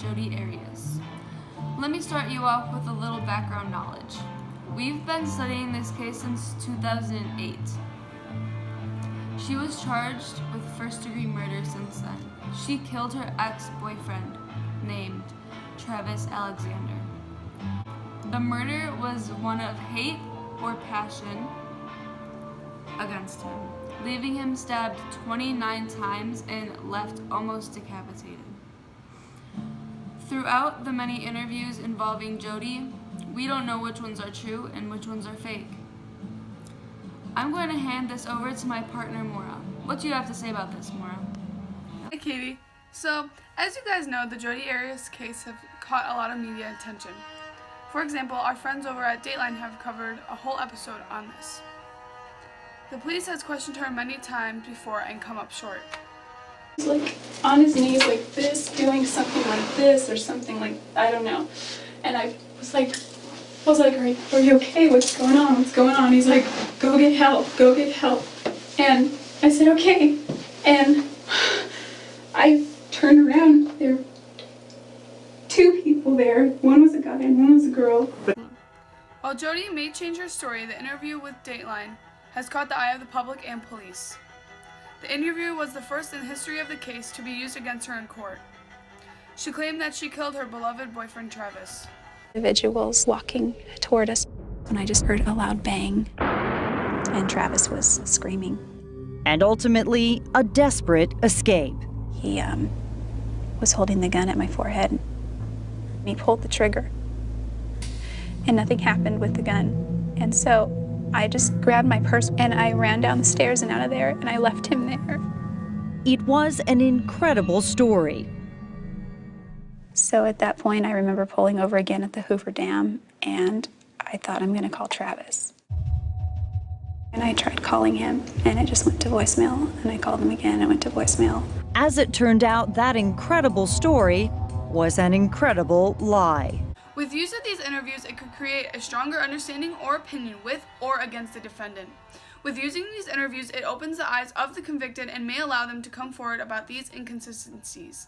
Jodi Arias. Let me start you off with a little background knowledge. We've been studying this case since 2008. She was charged with first-degree murder since then. She killed her ex-boyfriend, named Travis Alexander. The murder was one of hate or passion against him, leaving him stabbed 29 times and left almost decapitated. Throughout the many interviews involving Jodi, we don't know which ones are true and which ones are fake. I'm going to hand this over to my partner, Maura. What do you have to say about this, Maura? Hi, Katie. So, as you guys know, the Jodi Arias case have caught a lot of media attention. For example, our friends over at Dateline have covered a whole episode on this. The police has questioned her many times before and come up short. He's like on his knees like this, doing something like this or something like, I don't know. And I was like, are you okay? What's going on? What's going on? He's like, go get help, go get help. And I said, okay. And I turned around, there were two people there. One was a guy and one was a girl. While Jodi may change her story, the interview with Dateline has caught the eye of the public and police. The interview was the first in the history of the case to be used against her in court. She claimed that she killed her beloved boyfriend, Travis. Individuals walking toward us, and I just heard a loud bang, and Travis was screaming. And ultimately, a desperate escape. He was holding the gun at my forehead. He pulled the trigger, and nothing happened with the gun. And so I just grabbed my purse, and I ran down the stairs and out of there, and I left him there. It was an incredible story. So at that point, I remember pulling over again at the Hoover Dam, and I thought, I'm going to call Travis. And I tried calling him, and it just went to voicemail, and I called him again, and it went to voicemail. As it turned out, that incredible story was an incredible lie. With use of these interviews, it could create a stronger understanding or opinion with or against the defendant. With using these interviews, it opens the eyes of the convicted and may allow them to come forward about these inconsistencies.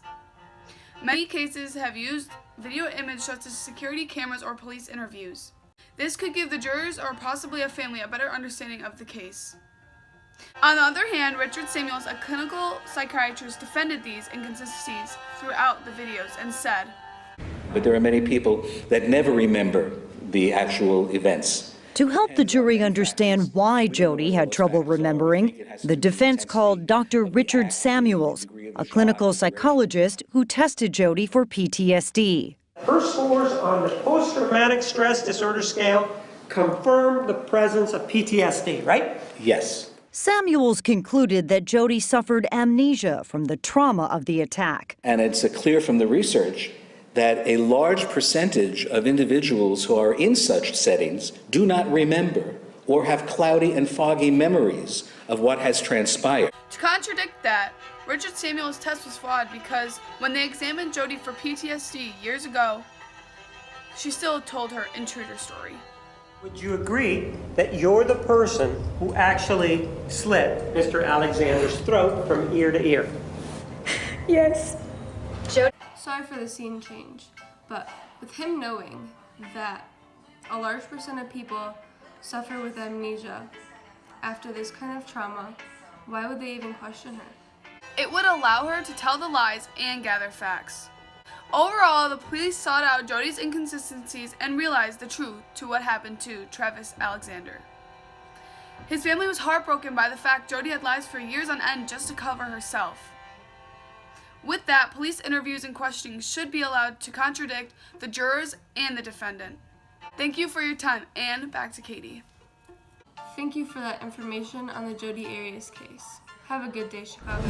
Many cases have used video image such as security cameras or police interviews. This could give the jurors or possibly a family a better understanding of the case. On the other hand, Richard Samuels, a clinical psychiatrist, defended these inconsistencies throughout the videos and said, "But there are many people that never remember the actual events." To help the jury understand why Jodi had trouble remembering, the defense called Dr. Richard Samuels, a clinical psychologist who tested Jodi for PTSD. Her scores on the post-traumatic stress disorder scale confirm the presence of PTSD, right? Yes. Samuels concluded that Jodi suffered amnesia from the trauma of the attack. And it's clear from the research that a large percentage of individuals who are in such settings do not remember or have cloudy and foggy memories of what has transpired. To contradict that, Richard Samuels' test was flawed because when they examined Jodi for PTSD years ago, she still told her intruder story. Would you agree that you're the person who actually slit Mr. Alexander's throat from ear to ear? Yes. Sorry for the scene change, but with him knowing that a large percent of people suffer with amnesia after this kind of trauma, why would they even question her? It would allow her to tell the lies and gather facts. Overall, the police sought out Jodi's inconsistencies and realized the truth to what happened to Travis Alexander. His family was heartbroken by the fact Jodi had lied for years on end just to cover herself. With that, police interviews and questioning should be allowed to contradict the jurors and the defendant. Thank you for your time, and back to Katie. Thank you for that information on the Jodi Arias case. Have a good day, Chicago.